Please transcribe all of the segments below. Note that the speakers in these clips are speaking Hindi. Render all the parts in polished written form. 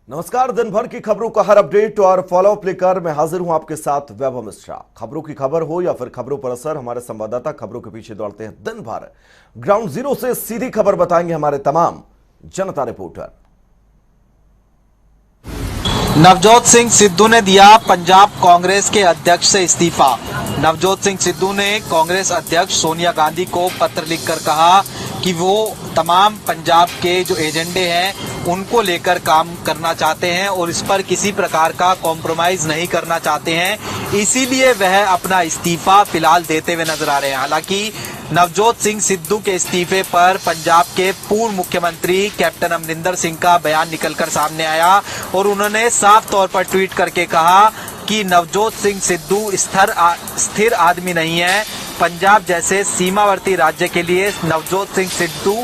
नमस्कार। दिन भर की खबरों का हर अपडेट और फॉलोअप लेकर मैं हाजिर हूं आपके साथ वैभव मिश्रा। खबरों की खबर हो या फिर खबरों पर असर, हमारे संवाददाता खबरों के पीछे दौड़ते हैं दिन भर। ग्राउंड जीरो से सीधी खबर बताएंगे हमारे तमाम जनता रिपोर्टर। नवजोत सिंह सिद्धू ने दिया पंजाब कांग्रेस के अध्यक्ष से इस्तीफा। नवजोत सिंह सिद्धू ने कांग्रेस अध्यक्ष सोनिया गांधी को पत्र लिखकर कहा कि वो तमाम पंजाब के जो एजेंडे हैं उनको लेकर काम करना चाहते हैं और इस पर किसी प्रकार का कॉम्प्रोमाइज नहीं करना चाहते हैं, इसीलिए वह अपना इस्तीफा फिलहाल देते हुए नजर आ रहे हैं। हालांकि नवजोत सिंह सिद्धू के इस्तीफे पर पंजाब के पूर्व मुख्यमंत्री कैप्टन अमरिंदर सिंह का बयान निकलकर सामने आया और उन्होंने साफ तौर पर ट्वीट करके कहा कि नवजोत सिंह सिद्धू स्थिर आदमी नहीं है। पंजाब जैसे सीमावर्ती राज्य के लिए नवजोत सिंह सिद्धू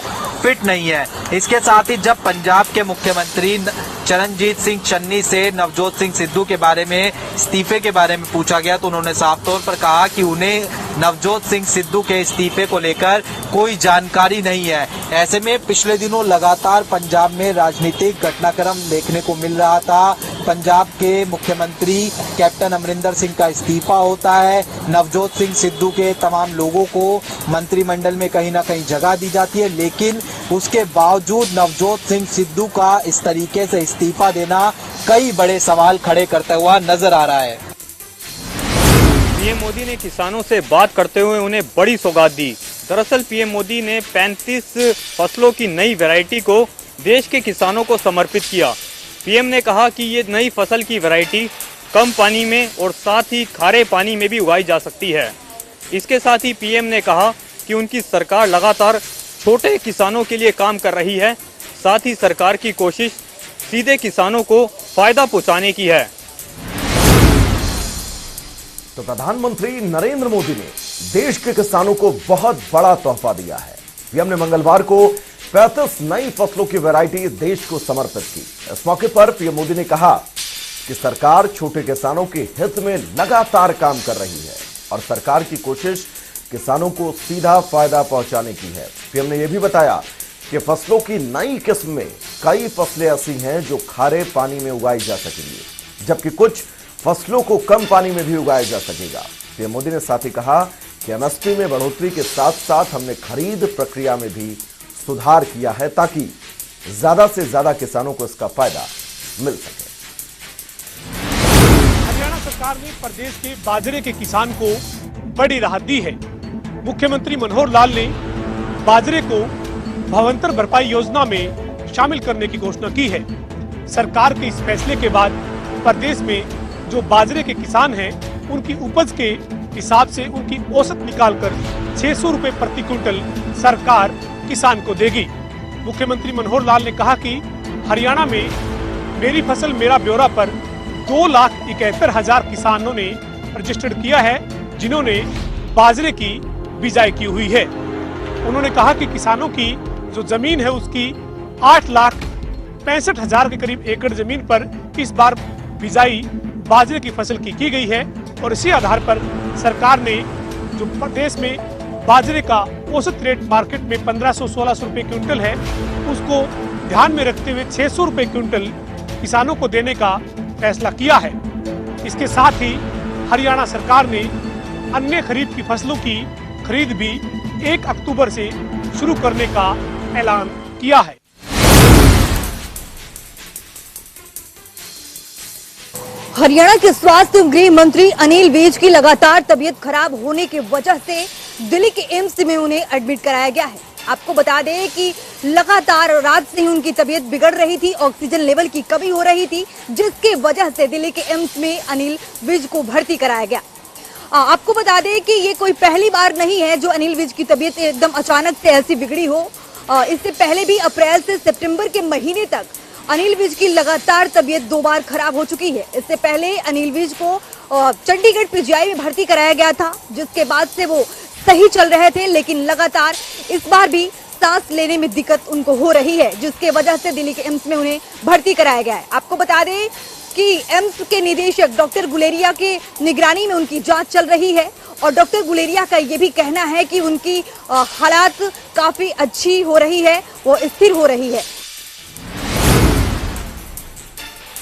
फिट नहीं है। इसके साथ ही जब पंजाब के मुख्यमंत्री चरणजीत सिंह चन्नी से नवजोत सिंह सिद्धू के बारे में इस्तीफे के बारे में पूछा गया तो उन्होंने साफ तौर पर कहा कि उन्हें नवजोत सिंह सिद्धू के इस्तीफे को लेकर कोई जानकारी नहीं है। ऐसे में पिछले दिनों लगातार पंजाब में राजनीतिक घटनाक्रम देखने को मिल रहा था। पंजाब के मुख्यमंत्री कैप्टन अमरिंदर सिंह का इस्तीफा होता है, नवजोत सिंह सिद्धू के तमाम लोगों को मंत्रिमंडल में कहीं ना कहीं जगह दी जाती है, लेकिन उसके बावजूद नवजोत सिंह सिद्धू का इस तरीके से इस्तीफा देना कई बड़े सवाल खड़े करता हुआ नजर आ रहा है। पीएम मोदी ने किसानों से बात करते हुए उन्हें बड़ी सौगात दी। दरअसल पीएम मोदी ने 35 फसलों की नई वैरायटी को देश के किसानों को समर्पित किया। पीएम ने कहा कि ये नई फसल की वैरायटी कम पानी में और साथ ही खारे पानी में भी उगाई जा सकती है। इसके साथ ही पीएम ने कहा कि उनकी सरकार लगातार छोटे किसानों के लिए काम कर रही है, साथ ही सरकार की कोशिश सीधे किसानों को फायदा पहुंचाने की है। तो प्रधानमंत्री नरेंद्र मोदी ने देश के किसानों को बहुत बड़ा तोहफा दिया है। पीएम ने मंगलवार को 35 नई फसलों की वैरायटी देश को समर्पित की। इस मौके पर पीएम मोदी ने कहा कि सरकार छोटे किसानों के हित में लगातार काम कर रही है और सरकार की कोशिश किसानों को सीधा फायदा पहुंचाने की है। पीएम ने यह भी बताया कि फसलों की नई किस्म में कई फसलें ऐसी हैं जो खारे पानी में उगाई जा सकेंगी, जबकि कुछ फसलों को कम पानी में भी उगाया जा सकेगा। पीएम मोदी ने साथ ही कहा कि एमएसपी में बढ़ोतरी के साथ साथ हमने खरीद प्रक्रिया में भी सुधार किया है ताकि ज्यादा से ज्यादा किसानों को इसका फायदा मिल सके। हरियाणा सरकार ने प्रदेश के बाजरे के किसान को बड़ी राहत दी है। मुख्यमंत्री मनोहर लाल ने बाजरे को भावांतर भरपाई योजना में शामिल करने की घोषणा की है। सरकार के इस फैसले के बाद प्रदेश में जो बाजरे के किसान हैं उनकी उपज के हिसाब से उनकी औसत निकालकर 600 रुपए प्रति क्विंटल सरकार किसान को देगी। मुख्यमंत्री मनोहर लाल ने कहा कि हरियाणा में मेरी फसल मेरा ब्यौरा पर 2,71,000 किसानों ने रजिस्टर्ड किया है जिन्होंने बाजरे की बिजाई की हुई है। उन्होंने कहा कि किसानों की जो जमीन है उसकी 8,65,000 के करीब एकड़ जमीन पर इस बार बिजाई बाजरे की फसल की गई है और इसी आधार पर सरकार ने जो प्रदेश में बाजरे का औसत रेट मार्केट में 1500-1600 रुपए क्विंटल है उसको ध्यान में रखते हुए 600 रुपए क्विंटल किसानों को देने का फैसला किया है। इसके साथ ही हरियाणा सरकार ने अन्य खरीफ की फसलों की खरीद भी 1 अक्टूबर से शुरू करने का ऐलान किया है। हरियाणा के स्वास्थ्य एवं गृह मंत्री अनिल विज की लगातार तबीयत खराब होने की वजह से दिल्ली के एम्स में उन्हें एडमिट कराया गया है। आपको बता दें कि लगातार रात से ही उनकी तबीयत बिगड़ रही थी, ऑक्सीजन लेवल की कमी हो रही थी, जिसके वजह से दिल्ली के एम्स में अनिल विज को भर्ती कराया गया। आपको बता दें कि ये कोई पहली बार नहीं है जो अनिल विज की तबीयत एकदम अचानक से ऐसी बिगड़ी हो। इससे पहले भी अप्रैल से सितंबर के महीने तक अनिल विज की लगातार तबीयत 2 बार खराब हो चुकी है। इससे पहले अनिल विज को चंडीगढ़ पीजीआई में भर्ती कराया गया था, जिसके बाद से वो सही चल रहे थे, लेकिन लगातार इस बार भी सांस लेने में दिक्कत उनको हो रही है, जिसके वजह से दिल्ली के एम्स में उन्हें भर्ती कराया गया है। आपको बता दें कि एम्स के निदेशक डॉक्टर गुलेरिया के निगरानी में उनकी जांच चल रही है और डॉक्टर गुलेरिया का ये भी कहना है कि उनकी हालात काफी अच्छी हो रही है, वो स्थिर हो रही है।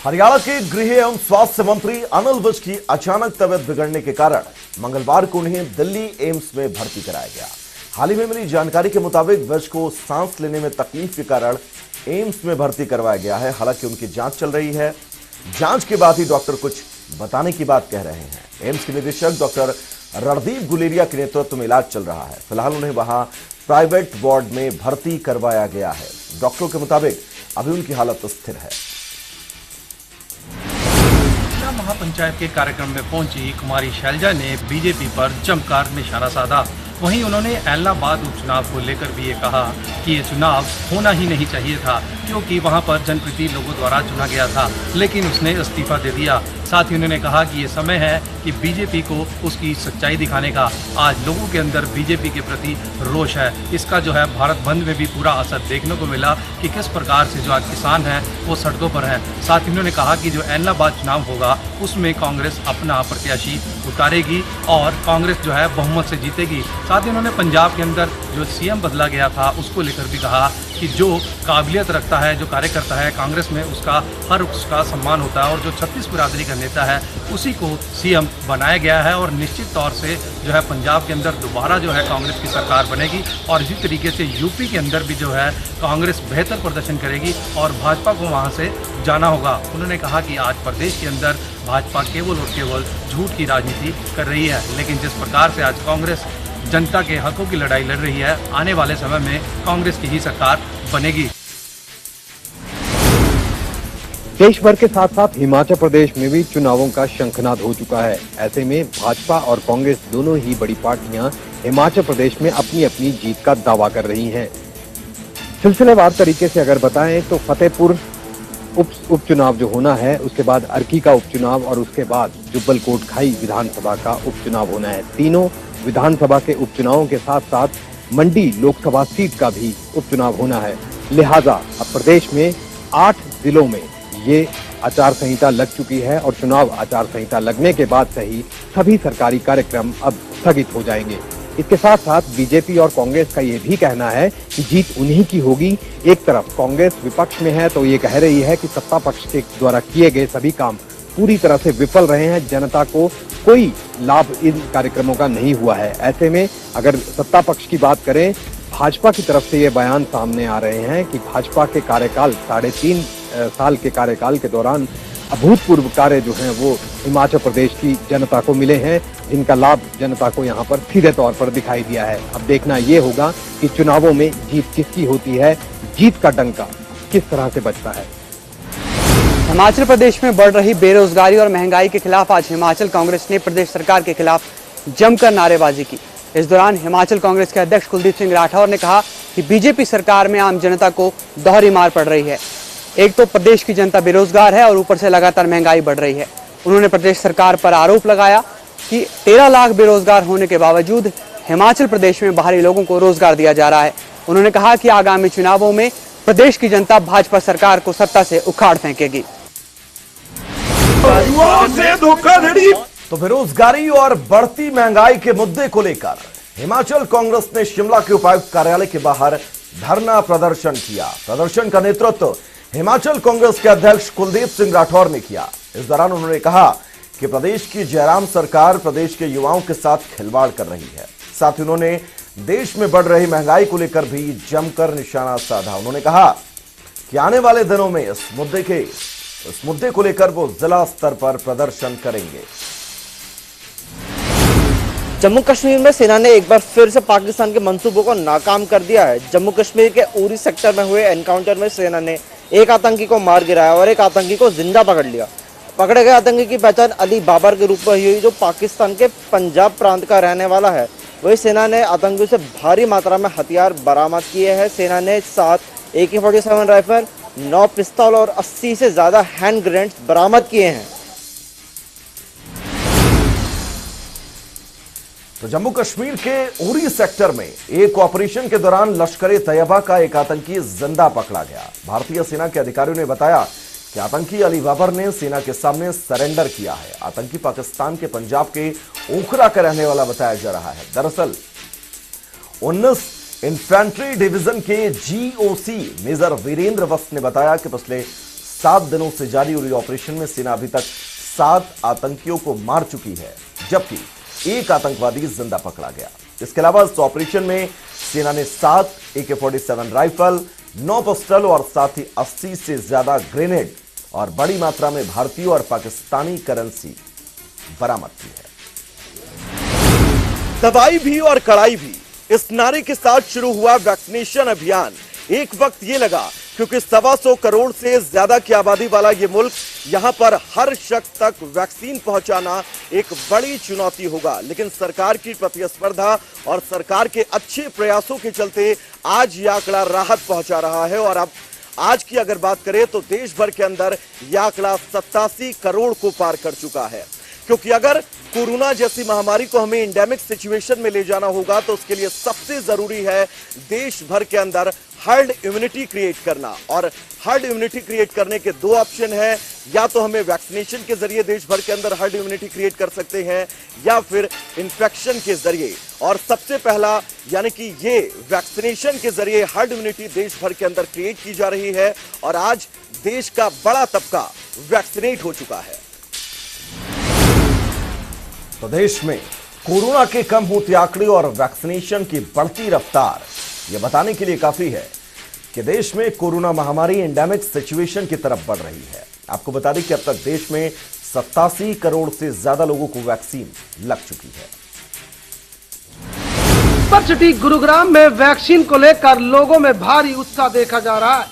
हरियाणा के गृह एवं स्वास्थ्य मंत्री अनिल विज की अचानक तबीयत बिगड़ने के कारण मंगलवार को उन्हें दिल्ली एम्स में भर्ती कराया गया। हाल ही में मिली जानकारी के मुताबिक विज को सांस लेने में तकलीफ के कारण एम्स में भर्ती करवाया गया है। हालांकि उनकी जांच चल रही है, जांच के बाद ही डॉक्टर कुछ बताने की बात कह रहे हैं। एम्स के निदेशक डॉक्टर रणदीप गुलेरिया के नेतृत्व में इलाज चल रहा है। फिलहाल उन्हें वहां प्राइवेट वार्ड में भर्ती करवाया गया है। डॉक्टरों के मुताबिक अभी उनकी हालत स्थिर है। महापंचायत के कार्यक्रम में पहुंची कुमारी शैलजा ने बीजेपी पर जमकर निशाना साधा। वहीं उन्होंने एलनाबाद उपचुनाव को लेकर भी ये कहा कि ये चुनाव होना ही नहीं चाहिए था, क्योंकि वहां पर जनप्रतिनिधि लोगों द्वारा चुना गया था, लेकिन उसने इस्तीफा दे दिया। साथ ही उन्होंने कहा कि ये समय है कि बीजेपी को उसकी सच्चाई दिखाने का। आज लोगों के अंदर बीजेपी के प्रति रोष है। इसका जो है भारत बंद में भी पूरा असर देखने को मिला कि किस प्रकार से जो आज किसान हैं वो सड़कों पर हैं। साथ ही उन्होंने कहा कि जो एलनाबाद चुनाव होगा उसमें कांग्रेस अपना प्रत्याशी उतारेगी और कांग्रेस जो है बहुमत से जीतेगी। साथ ही उन्होंने पंजाब के अंदर जो सीएम बदला गया था उसको लेकर भी कहा कि जो काबिलियत रखता है, जो कार्यकर्ता है कांग्रेस में, उसका सम्मान होता है और जो 36 बिरादरी का नेता है उसी को सीएम बनाया गया है। और निश्चित तौर से जो है पंजाब के अंदर दोबारा जो है कांग्रेस की सरकार बनेगी और इसी तरीके से यूपी के अंदर भी जो है कांग्रेस बेहतर प्रदर्शन करेगी और भाजपा को वहाँ से जाना होगा। उन्होंने कहा कि आज प्रदेश के अंदर भाजपा केवल और केवल झूठ की राजनीति कर रही है, लेकिन जिस प्रकार से आज कांग्रेस जनता के हकों की लड़ाई लड़ रही है, आने वाले समय में कांग्रेस की ही सरकार बनेगी। देश भर के साथ साथ हिमाचल प्रदेश में भी चुनावों का शंखनाद हो चुका है। ऐसे में भाजपा और कांग्रेस दोनों ही बड़ी पार्टियां हिमाचल प्रदेश में अपनी अपनी जीत का दावा कर रही हैं। सिलसिलेवार तरीके से अगर बताएं तो फतेहपुर उपचुनाव जो होना है, उसके बाद अर्की का उपचुनाव और उसके बाद जुब्बल कोटखाई विधानसभा का उपचुनाव होना है। तीनों विधानसभा के उपचुनावों के साथ साथ मंडी लोकसभा सीट का भी उपचुनाव होना है। लिहाजा अब प्रदेश में 8 जिलों में ये आचार संहिता लग चुकी है और चुनाव आचार संहिता लगने के बाद से ही सभी सरकारी कार्यक्रम अब स्थगित हो जाएंगे। इसके साथ साथ बीजेपी और कांग्रेस का ये भी कहना है कि जीत उन्हीं की होगी। एक तरफ कांग्रेस विपक्ष में है तो ये कह रही है कि सत्ता पक्ष के द्वारा किए गए सभी काम पूरी तरह से विफल रहे हैं, जनता को कोई लाभ इन कार्यक्रमों का नहीं हुआ है। ऐसे में अगर सत्ता पक्ष की बात करें, भाजपा की तरफ से ये बयान सामने आ रहे हैं कि भाजपा के कार्यकाल 3.5 साल के कार्यकाल के दौरान अभूतपूर्व कार्य जो हैं वो हिमाचल प्रदेश की जनता को मिले हैं, जिनका लाभ जनता को यहाँ पर सीधे तौर पर दिखाई दिया है। अब देखना ये होगा कि चुनावों में जीत किसकी होती है, जीत का डंका किस तरह से बजता है। हिमाचल प्रदेश में बढ़ रही बेरोजगारी और महंगाई के खिलाफ आज हिमाचल कांग्रेस ने प्रदेश सरकार के खिलाफ जमकर नारेबाजी की। इस दौरान हिमाचल कांग्रेस के अध्यक्ष कुलदीप सिंह राठौर ने कहा कि बीजेपी सरकार में आम जनता को दोहरी मार पड़ रही है। एक तो प्रदेश की जनता बेरोजगार है और ऊपर से लगातार महंगाई बढ़ रही है। उन्होंने प्रदेश सरकार पर आरोप लगाया कि 13 लाख बेरोजगार होने के बावजूद हिमाचल प्रदेश में बाहरी लोगों को रोजगार दिया जा रहा है। उन्होंने कहा कि आगामी चुनावों में प्रदेश की जनता भाजपा सरकार को सत्ता से उखाड़ फेंकेगी। तो बेरोजगारी और बढ़ती महंगाई के मुद्दे को लेकर हिमाचल कांग्रेस ने शिमला के उपायुक्त कार्यालय के बाहर धरना प्रदर्शन किया। प्रदर्शन का नेतृत्व हिमाचल कांग्रेस के अध्यक्ष कुलदीप सिंह राठौर ने किया। इस दौरान उन्होंने कहा कि प्रदेश की जयराम सरकार प्रदेश के युवाओं के साथ खिलवाड़ कर रही है। साथ ही उन्होंने देश में बढ़ रही महंगाई को लेकर भी जमकर निशाना साधा। उन्होंने कहा कि आने वाले दिनों में इस मुद्दे को लेकर वो जिला स्तर पर प्रदर्शन करेंगे। जम्मू कश्मीर में सेना ने एक बार फिर से पाकिस्तान के मंसूबों को नाकाम कर दिया है। जम्मू कश्मीर के उरी सेक्टर में हुए एनकाउंटर में सेना ने एक आतंकी को मार गिराया और एक आतंकी को जिंदा पकड़ लिया। पकड़े गए आतंकी की पहचान अली बाबर के रूप में हुई, जो पाकिस्तान के पंजाब प्रांत का रहने वाला है। वही सेना ने आतंकियों से भारी मात्रा में हथियार बरामद किए हैं। सेना ने 7 AK-47 राइफल, 9 पिस्तौल और 80 से ज्यादा हैंड ग्रेनेड्स बरामद किए हैं। तो जम्मू कश्मीर के उरी सेक्टर में एक ऑपरेशन के दौरान लश्कर-ए-तैयबा का एक आतंकी जिंदा पकड़ा गया। भारतीय सेना के अधिकारियों ने बताया कि आतंकी अली बाबर ने सेना के सामने सरेंडर किया है। आतंकी पाकिस्तान के पंजाब के ओखरा का रहने वाला बताया जा रहा है। दरअसल 19 इन्फेंट्री डिवीजन के GOC मेजर वीरेंद्र वस्त ने बताया कि पिछले 7 दिनों से जारी उरी ऑपरेशन में सेना अभी तक 7 आतंकियों को मार चुकी है, जबकि 1 आतंकवादी जिंदा पकड़ा गया। इसके अलावा इस ऑपरेशन में सेना ने 7 AK-47 राइफल, 9 पिस्टल और साथ ही 80 से ज्यादा ग्रेनेड और बड़ी मात्रा में भारतीय और पाकिस्तानी करेंसी बरामद की है। दवाई भी और कड़ाई भी, इस नारे के साथ शुरू हुआ वैक्सीनेशन अभियान। एक वक्त ये लगा क्योंकि 125 करोड़ से ज्यादा की आबादी वाला ये मुल्क, यहां पर हर शख्स तक वैक्सीन पहुंचाना एक बड़ी चुनौती होगा, लेकिन सरकार की प्रतिस्पर्धा और सरकार के अच्छे प्रयासों के चलते आज यह आंकड़ा राहत पहुंचा रहा है। और अब आज की अगर बात करें तो देश भर के अंदर यह आंकड़ा 87 करोड़ को पार कर चुका है। क्योंकि अगर कोरोना जैसी महामारी को हमें एंडेमिक सिचुएशन में ले जाना होगा तो उसके लिए सबसे जरूरी है देश भर के अंदर हर्ड इम्यूनिटी क्रिएट करना। और हर्ड इम्यूनिटी क्रिएट करने के 2 ऑप्शन हैं, या तो हमें वैक्सीनेशन के जरिए देश भर के अंदर हर्ड इम्यूनिटी क्रिएट कर सकते हैं, या फिर इन्फेक्शन के जरिए। और सबसे पहला यानी कि ये वैक्सीनेशन के जरिए हर्ड इम्यूनिटी देश भर के अंदर क्रिएट की जा रही है और आज देश का बड़ा तबका वैक्सीनेट हो चुका है। तो देश में कोरोना के कम होते आंकड़े और वैक्सीनेशन की बढ़ती रफ्तार यह बताने के लिए काफी है कि देश में कोरोना महामारी एंडेमिक सिचुएशन की तरफ बढ़ रही है। आपको बता दें कि अब तक देश में 87 करोड़ से ज्यादा लोगों को वैक्सीन लग चुकी है। सिटी गुरुग्राम में वैक्सीन को लेकर लोगों में भारी उत्साह देखा जा रहा है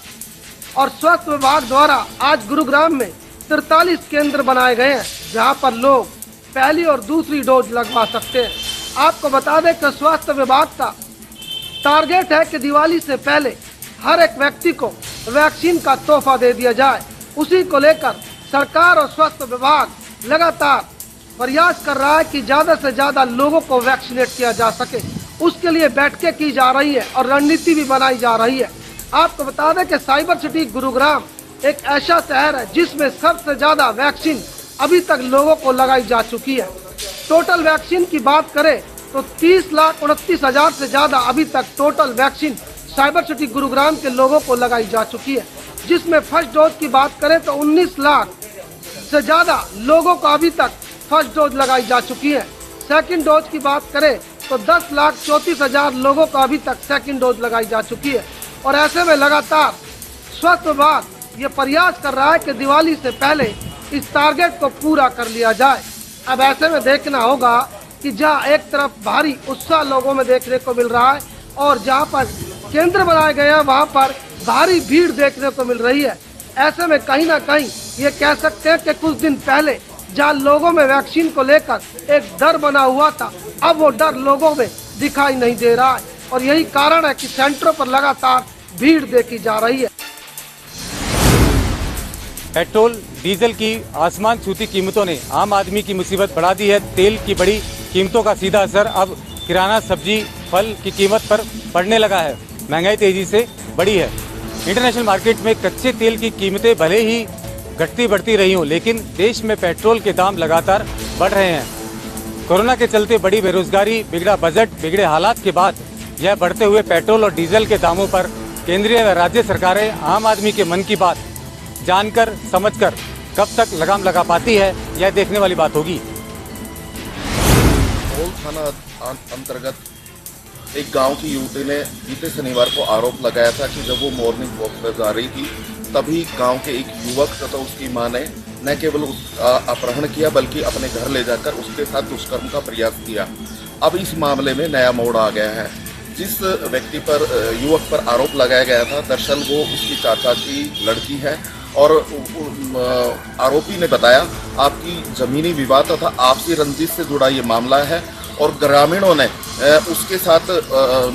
और स्वास्थ्य विभाग द्वारा आज गुरुग्राम में 43 केंद्र बनाए गए हैं जहां पर लोग पहली और दूसरी डोज लगवा सकते हैं। आपको बता दें कि स्वास्थ्य विभाग का टारगेट है कि दिवाली से पहले हर एक व्यक्ति को वैक्सीन का तोहफा दे दिया जाए। उसी को लेकर सरकार और स्वास्थ्य विभाग लगातार प्रयास कर रहा है कि ज्यादा से ज्यादा लोगों को वैक्सीनेट किया जा सके। उसके लिए बैठकें की जा रही है और रणनीति भी बनाई जा रही है। आपको बता दें कि साइबर सिटी गुरुग्राम एक ऐसा शहर है जिसमें सबसे ज्यादा वैक्सीन अभी तक लोगों को लगाई जा चुकी है। टोटल वैक्सीन की बात करें तो 30,29,000 से ज्यादा अभी तक total vaccine cyber city Gurugram के लोगों को लगाई जा चुकी है, जिसमें फर्स्ट डोज की बात करें तो 19 लाख से ज्यादा लोगों को अभी तक फर्स्ट डोज लगाई जा चुकी है। सेकंड डोज की बात करें तो 10,34,000 लोगों को अभी तक सेकंड डोज लगाई जा चुकी है। और ऐसे में लगातार स्वास्थ्य विभाग ये प्रयास कर रहा है कि दिवाली से पहले इस टारगेट को पूरा कर लिया जाए। अब ऐसे में देखना होगा कि जहां एक तरफ भारी उत्साह लोगों में देखने को मिल रहा है और जहां पर केंद्र बनाए गए हैं वहां पर भारी भीड़ देखने को मिल रही है। ऐसे में कहीं ना कहीं ये कह सकते हैं कि कुछ दिन पहले जहां लोगों में वैक्सीन को लेकर एक डर बना हुआ था, अब वो डर लोगों में दिखाई नहीं दे रहा है और यही कारण है कि सेंटरों पर लगातार भीड़ देखी जा रही है। पेट्रोल डीजल की आसमान छूती कीमतों ने आम आदमी की मुसीबत बढ़ा दी है। तेल की बड़ी कीमतों का सीधा असर अब किराना, सब्जी, फल की कीमत पर पड़ने लगा है। महंगाई तेजी से बढ़ी है। इंटरनेशनल मार्केट में कच्चे तेल की कीमतें भले ही घटती बढ़ती रही हों, लेकिन देश में पेट्रोल के दाम लगातार बढ़ रहे हैं। कोरोना के चलते बड़ी बेरोजगारी, बिगड़ा बजट, बिगड़े हालात के बाद यह बढ़ते हुए पेट्रोल और डीजल के दामों पर केंद्रीय व राज्य सरकारें आम आदमी के मन की बात जानकर समझकर कब तक लगाम लगा पाती है, यह देखने वाली बात होगी। ओल थाना अंतर्गत एक गांव की युवती ने बीते शनिवार को आरोप लगाया था कि जब वो मॉर्निंग वॉक पर जा रही थी तभी गांव के एक युवक तथा उसकी मां ने न केवल उसका अपहरण किया बल्कि अपने घर ले जाकर उसके साथ दुष्कर्म का प्रयास किया। अब इस मामले में नया मोड़ आ गया है। जिस व्यक्ति पर, युवक पर आरोप लगाया गया था, दरअसल वो उसकी चाचा की लड़की है और आरोपी ने बताया आपकी जमीनी विवाद तथा आपसी रंजिश से जुड़ा ये मामला है और ग्रामीणों ने उसके साथ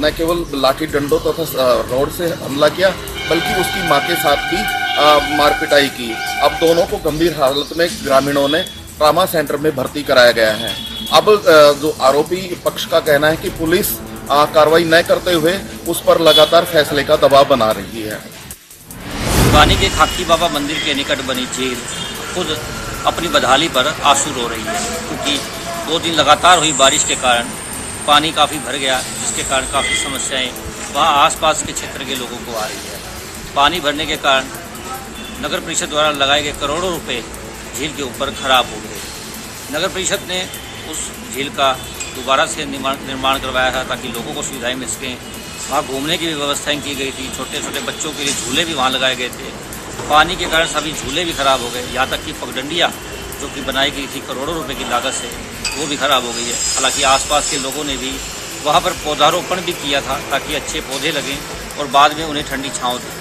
न केवल लाठी डंडों तथा रोड से हमला किया बल्कि उसकी मां के साथ भी मारपिटाई की। अब दोनों को गंभीर हालत में ग्रामीणों ने ट्रामा सेंटर में भर्ती कराया गया है। अब जो आरोपी पक्ष का कहना है कि पुलिस कार्रवाई न करते हुए उस पर लगातार फैसले का दबाव बना रही है। पानी के खाकी बाबा मंदिर के निकट बनी झील खुद अपनी बदहाली पर आंसू रो रही है, क्योंकि 2 दिन लगातार हुई बारिश के कारण पानी काफ़ी भर गया, जिसके कारण काफ़ी समस्याएं वहाँ आसपास के क्षेत्र के लोगों को आ रही है। पानी भरने के कारण नगर परिषद द्वारा लगाए गए करोड़ों रुपए झील के ऊपर खराब हो गए। नगर परिषद ने उस झील का दोबारा से निर्माण करवाया था ताकि लोगों को सुविधाएं मिल सकें। वहाँ घूमने की भी व्यवस्थाएं की गई थी, छोटे छोटे बच्चों के लिए झूले भी वहाँ लगाए गए थे। पानी के कारण सभी झूले भी खराब हो गए, यहाँ तक कि पगडंडियाँ जो कि बनाई गई थी करोड़ों रुपए की लागत से, वो भी खराब हो गई है। हालांकि आसपास के लोगों ने भी वहाँ पर पौधारोपण भी किया था ताकि अच्छे पौधे लगें और बाद में उन्हें ठंडी छाँव दे,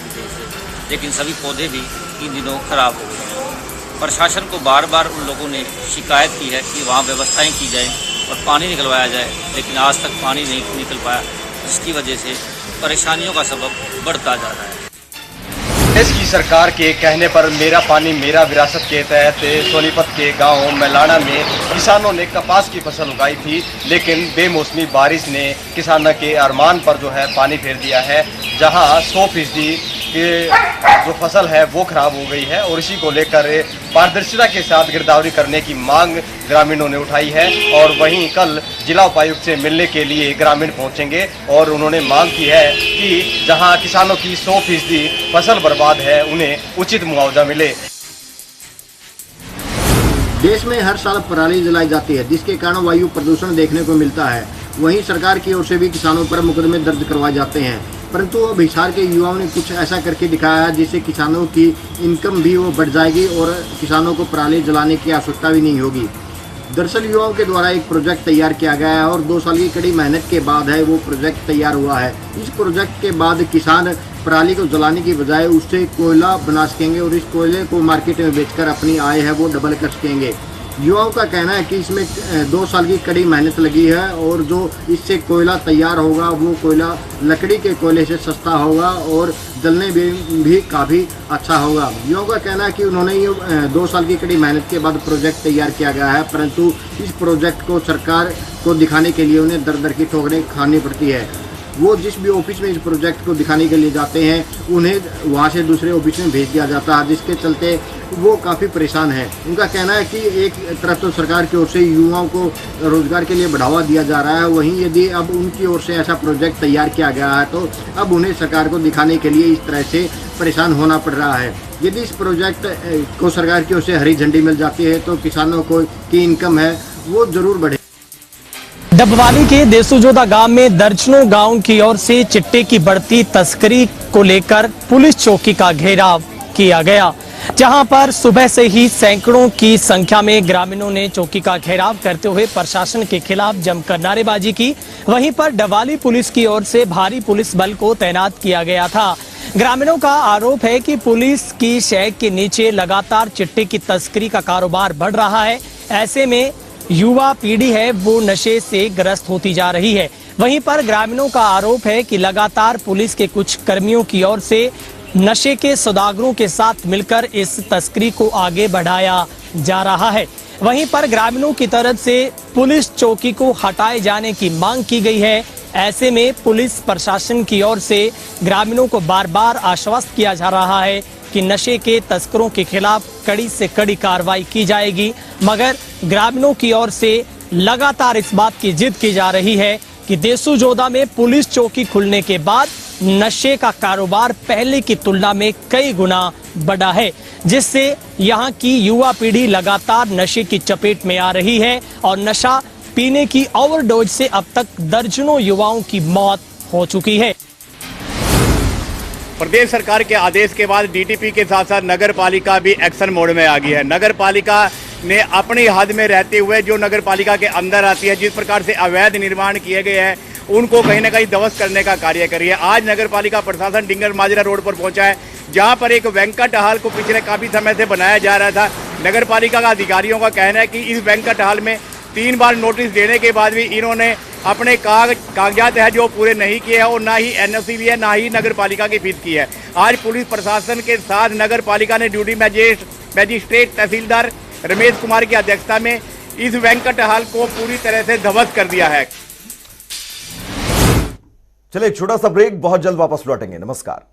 लेकिन सभी पौधे भी इन दिनों खराब हो गए हैं। प्रशासन को बार बार उन लोगों ने शिकायत की है कि वहाँ व्यवस्थाएं की जाएं और पानी निकलवाया जाए, लेकिन आज तक पानी नहीं निकल पाया, जिसकी वजह से परेशानियों का सबब बढ़ता जा रहा है। देश की सरकार के कहने पर मेरा पानी मेरा विरासत के तहत सोनीपत के गांव मैलाना में किसानों ने कपास की फसल उगाई थी, लेकिन बेमौसमी बारिश ने किसानों के अरमान पर जो है पानी फेर दिया है। जहां 100% की जो फसल है वो खराब हो गई है और इसी को लेकर पारदर्शिता के साथ गिरदावरी करने की मांग ग्रामीणों ने उठाई है। और वहीं कल जिला उपायुक्त से मिलने के लिए ग्रामीण पहुंचेंगे और उन्होंने मांग की है कि जहां किसानों की 100% फसल बर्बाद है उन्हें उचित मुआवजा मिले। देश में हर साल पराली जलाई जाती है, जिसके कारण वायु प्रदूषण देखने को मिलता है। वहीं सरकार की ओर से भी किसानों पर मुकदमे दर्ज करवाए जाते हैं, परंतु अब हिसार के युवाओं ने कुछ ऐसा करके दिखाया है जिससे किसानों की इनकम भी वो बढ़ जाएगी और किसानों को पराली जलाने की आवश्यकता भी नहीं होगी। दरअसल युवाओं के द्वारा एक प्रोजेक्ट तैयार किया गया है और 2 साल की कड़ी मेहनत के बाद है वो प्रोजेक्ट तैयार हुआ है। इस प्रोजेक्ट के बाद किसान पराली को जलाने की बजाय उससे कोयला बना सकेंगे और इस कोयले को मार्केट में बेचकर अपनी आय है वो डबल कर सकेंगे। युवाओं का कहना है कि इसमें 2 साल की कड़ी मेहनत लगी है और जो इससे कोयला तैयार होगा वो कोयला लकड़ी के कोयले से सस्ता होगा और जलने भी काफ़ी अच्छा होगा। युवाओं का कहना है कि उन्होंने ये 2 साल की कड़ी मेहनत के बाद प्रोजेक्ट तैयार किया गया है, परंतु इस प्रोजेक्ट को सरकार को दिखाने के लिए उन्हें दर दर की ठोकरें खानी पड़ती है। वो जिस भी ऑफिस में इस प्रोजेक्ट को दिखाने के लिए जाते हैं उन्हें वहाँ से दूसरे ऑफिस में भेज दिया जाता है, जिसके चलते वो काफ़ी परेशान है। उनका कहना है कि एक तरफ तो सरकार की ओर से युवाओं को रोजगार के लिए बढ़ावा दिया जा रहा है, वहीं यदि अब उनकी ओर से ऐसा प्रोजेक्ट तैयार किया गया है तो अब उन्हें सरकार को दिखाने के लिए इस तरह से परेशान होना पड़ रहा है। यदि इस प्रोजेक्ट को सरकार की ओर से हरी झंडी मिल जाती है तो किसानों को की इनकम है वो जरूर बढ़े। डबवाली के देसूजोदा गांव में दर्जनों गांव की ओर से चिट्टे की बढ़ती तस्करी को लेकर पुलिस चौकी का घेराव किया गया, जहां पर सुबह से ही सैकड़ों की संख्या में ग्रामीणों ने चौकी का घेराव करते हुए प्रशासन के खिलाफ जमकर नारेबाजी की। वहीं पर डबवाली पुलिस की ओर से भारी पुलिस बल को तैनात किया गया था। ग्रामीणों का आरोप है कि पुलिस की शैक के नीचे लगातार चिट्टे की तस्करी का कारोबार बढ़ रहा है। ऐसे में युवा पीढ़ी है वो नशे से ग्रस्त होती जा रही है। वहीं पर ग्रामीणों का आरोप है कि लगातार पुलिस के कुछ कर्मियों की ओर से नशे के सौदागरों के साथ मिलकर इस तस्करी को आगे बढ़ाया जा रहा है। वहीं पर ग्रामीणों की तरफ से पुलिस चौकी को हटाए जाने की मांग की गई है। ऐसे में पुलिस प्रशासन की ओर से ग्रामीणों को बार बार आश्वस्त किया जा रहा है कि नशे के तस्करों के खिलाफ कड़ी से कड़ी कार्रवाई की जाएगी, मगर ग्रामीणों की ओर से लगातार इस बात की जिद की जा रही है कि देसूजोदा में पुलिस चौकी खुलने के बाद नशे का कारोबार पहले की तुलना में कई गुना बढ़ा है, जिससे यहाँ की युवा पीढ़ी लगातार नशे की चपेट में आ रही है और नशा पीने की ओवरडोज से अब तक दर्जनों युवाओं की मौत हो चुकी है। प्रदेश सरकार के आदेश के बाद डीटीपी के साथ साथ नगर पालिका भी एक्शन मोड में आ गई है। नगर पालिका ने अपनी हद में रहते हुए जो नगर पालिका के अंदर आती है, जिस प्रकार से अवैध निर्माण किए गए हैं उनको कहीं ना कहीं ध्वस्त करने का कार्य कर रही है। आज नगर पालिका प्रशासन डिंगर माजरा रोड पर पहुंचा है, जहां पर एक वेंकट हॉल को पिछले काफी समय से बनाया जा रहा था। नगर पालिका का अधिकारियों का कहना है कि इस वेंकट हॉल में 3 बार नोटिस देने के बाद भी इन्होंने अपने कागजात है जो पूरे नहीं किए हैं और ना ही एनओसी भी है, ना ही नगर पालिका की फीस की है। आज पुलिस प्रशासन के साथ नगर पालिका ने ड्यूटी मैजिस्ट्रेट तहसीलदार रमेश कुमार की अध्यक्षता में इस वेंकट हॉल को पूरी तरह से ध्वस्त कर दिया है। चलिए एक छोटा सा ब्रेक, बहुत जल्द वापस लौटेंगे। नमस्कार।